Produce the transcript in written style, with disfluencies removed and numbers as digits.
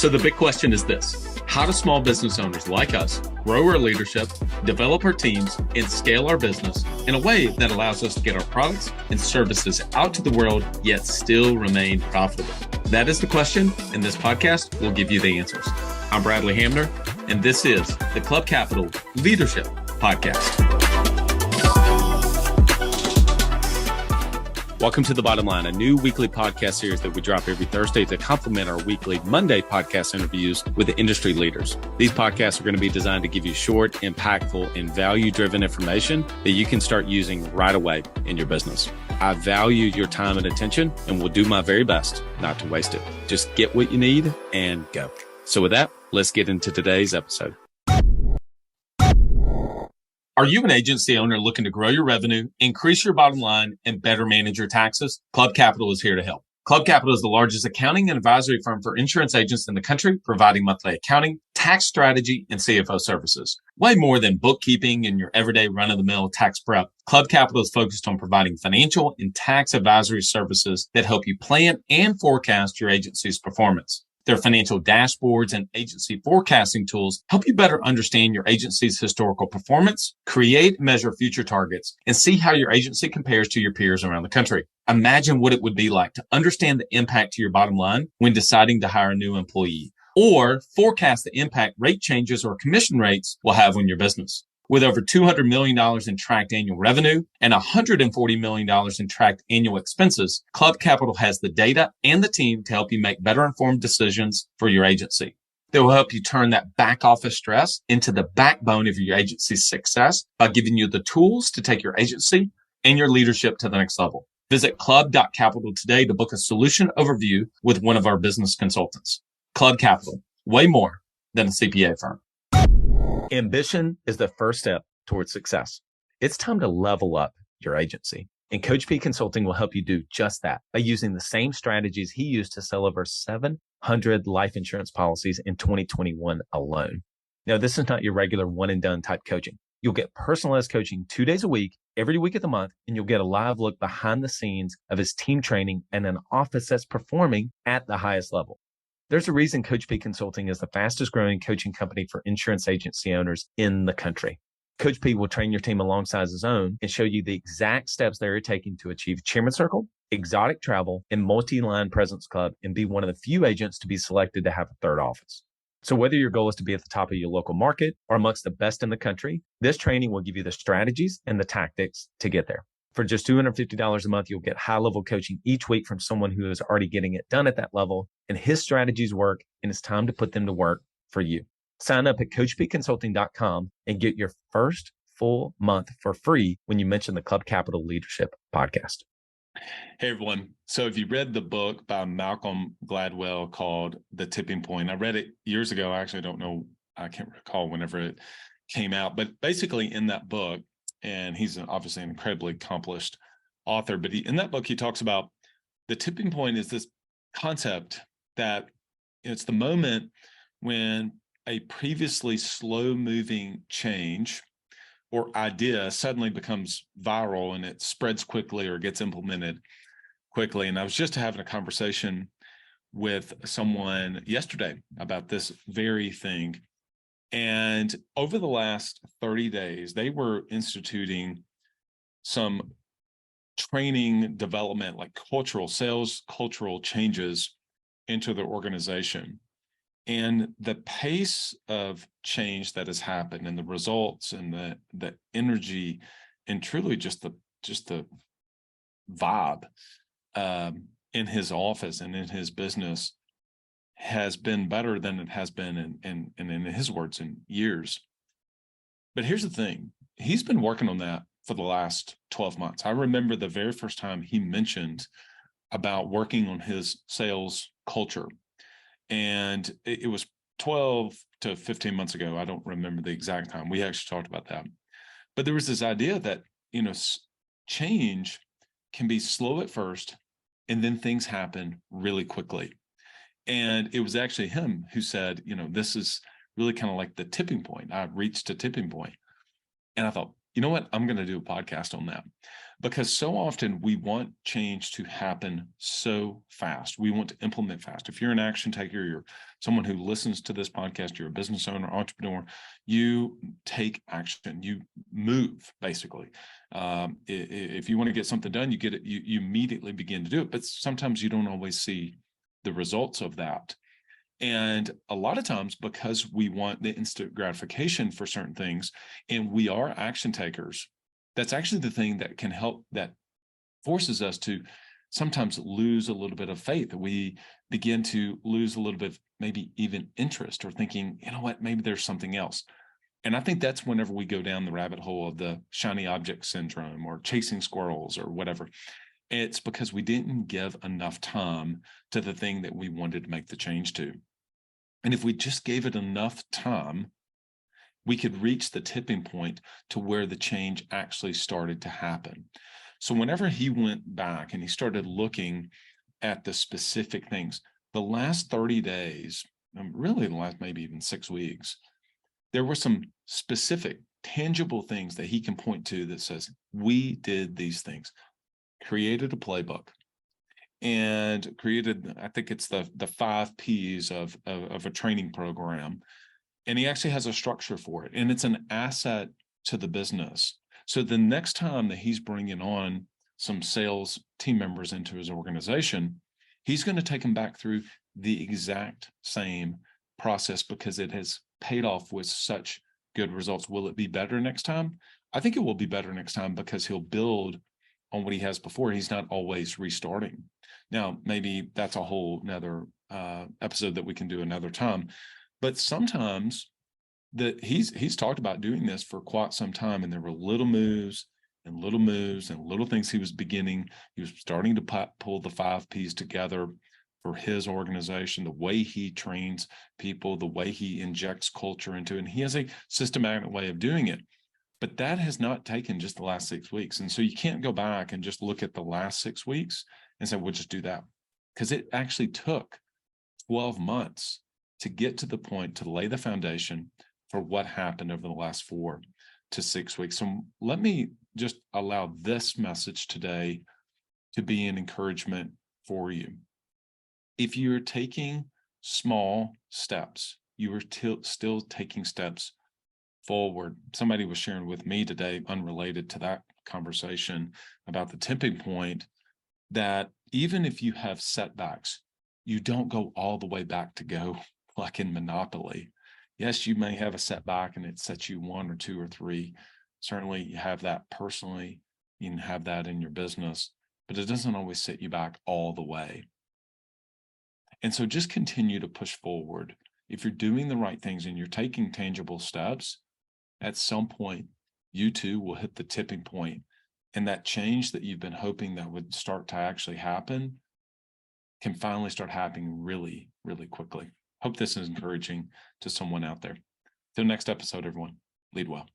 So the big question is this: how do small business owners like us grow our leadership, develop our teams, and scale our business in a way that allows us to get our products and services out to the world, yet still remain profitable? That is the question, and this podcast will give you the answers. I'm Bradley Hamner, and this is the Club Capital Leadership Podcast. Welcome to The Bottom Line, a new weekly podcast series that we drop every Thursday to complement our weekly Monday podcast interviews with the industry leaders. These podcasts are going to be designed to give you short, impactful, and value-driven information that you can start using right away in your business. I value your time and attention and will do my very best not to waste it. Just get what you need and go. So with that, let's get into today's episode. Are you an agency owner looking to grow your revenue, increase your bottom line, and better manage your taxes? Club Capital is here to help. Club Capital is the largest accounting and advisory firm for insurance agents in the country, providing monthly accounting, tax strategy, and CFO services. Way more than bookkeeping and your everyday run-of-the-mill tax prep, Club Capital is focused on providing financial and tax advisory services that help you plan and forecast your agency's performance. Their financial dashboards and agency forecasting tools help you better understand your agency's historical performance, create and measure future targets, and see how your agency compares to your peers around the country. Imagine what it would be like to understand the impact to your bottom line when deciding to hire a new employee, or forecast the impact rate changes or commission rates will have on your business. With over $200 million in tracked annual revenue and $140 million in tracked annual expenses, Club Capital has the data and the team to help you make better informed decisions for your agency. They will help you turn that back office stress into the backbone of your agency's success by giving you the tools to take your agency and your leadership to the next level. Visit club.capital today to book a solution overview with one of our business consultants. Club Capital, way more than a CPA firm. Ambition is the first step towards success. It's time to level up your agency. And Coach P Consulting will help you do just that by using the same strategies he used to sell over 700 life insurance policies in 2021 alone. Now, this is not your regular one and done type coaching. You'll get personalized coaching 2 days a week, every week of the month, and you'll get a live look behind the scenes of his team training and an office that's performing at the highest level. There's a reason Coach P Consulting is the fastest growing coaching company for insurance agency owners in the country. Coach P will train your team alongside his own and show you the exact steps they're taking to achieve Chairman Circle, exotic travel, and multi-line presence club, and be one of the few agents to be selected to have a third office. So whether your goal is to be at the top of your local market or amongst the best in the country, this training will give you the strategies and the tactics to get there. For just $250 a month, you'll get high-level coaching each week from someone who is already getting it done at that level, and his strategies work, and it's time to put them to work for you. Sign up at coachpconsulting.com and get your first full month for free when you mention the Club Capital Leadership Podcast. Hey, everyone. So if you read the book by Malcolm Gladwell called The Tipping Point, I read it years ago. I actually don't know. I can't recall whenever it came out, but basically in that book, and he's obviously an incredibly accomplished author, but in that book, he talks about the tipping point is this concept that it's the moment when a previously slow-moving change or idea suddenly becomes viral and it spreads quickly or gets implemented quickly. And I was just having a conversation with someone yesterday about this very thing. And over the last 30 days, they were instituting some training development, like cultural changes into their organization. And the pace of change that has happened and the results and the energy and truly just the vibe in his office and in his business has been better than it has been in his words in years. But here's the thing. He's been working on that for the last 12 months. I remember the very first time he mentioned about working on his sales culture. And it was 12 to 15 months ago. I don't remember the exact time. We actually talked about that. But there was this idea that, change can be slow at first, and then things happen really quickly. And it was actually him who said, this is really kind of like the tipping point. I've reached a tipping point. And I thought, you know what? I'm going to do a podcast on that because so often we want change to happen so fast. We want to implement fast. If you're an action taker, you're someone who listens to this podcast, you're a business owner, entrepreneur, you take action, you move basically. If you want to get something done, you get it, you immediately begin to do it, but sometimes you don't always see the results of that. And a lot of times, because we want the instant gratification for certain things, and we are action takers, that's actually the thing that can help, that forces us to sometimes lose a little bit of faith. We begin to lose a little bit of maybe even interest, or thinking, you know what, maybe there's something else. And I think that's whenever we go down the rabbit hole of the shiny object syndrome or chasing squirrels or whatever. It's because we didn't give enough time to the thing that we wanted to make the change to. And if we just gave it enough time, we could reach the tipping point to where the change actually started to happen. So whenever he went back and he started looking at the specific things, the last 30 days, really the last maybe even 6 weeks, there were some specific, tangible things that he can point to that says, we did these things, created a playbook, and created, I think it's the 5 Ps of a training program. And he actually has a structure for it, and it's an asset to the business. So the next time that he's bringing on some sales team members into his organization, he's going to take them back through the exact same process, because it has paid off with such good results. Will it be better next time? I think it will be better next time, because he'll build on what he has before. He's not always restarting. Now, maybe that's a whole nother episode that we can do another time. But sometimes that he's talked about doing this for quite some time, and there were little moves and little moves and little things he was beginning. He was starting to pull the 5 Ps together for his organization, the way he trains people, the way he injects culture into it. And he has a systematic way of doing it. But that has not taken just the last 6 weeks. And so you can't go back and just look at the last 6 weeks and say, we'll just do that. Because it actually took 12 months to get to the point to lay the foundation for what happened over the last 4 to 6 weeks. So let me just allow this message today to be an encouragement for you. If you're taking small steps, you are still taking steps forward. Somebody was sharing with me today, unrelated to that conversation about the tipping point, that even if you have setbacks, you don't go all the way back to go like in Monopoly. Yes, you may have a setback and it sets you 1 or 2 or 3. Certainly you have that personally, you can have that in your business, but it doesn't always set you back all the way. And so just continue to push forward. If you're doing the right things and you're taking tangible steps, at some point, you too will hit the tipping point, and that change that you've been hoping that would start to actually happen can finally start happening really, really quickly. Hope this is encouraging to someone out there. Till next episode, everyone, lead well.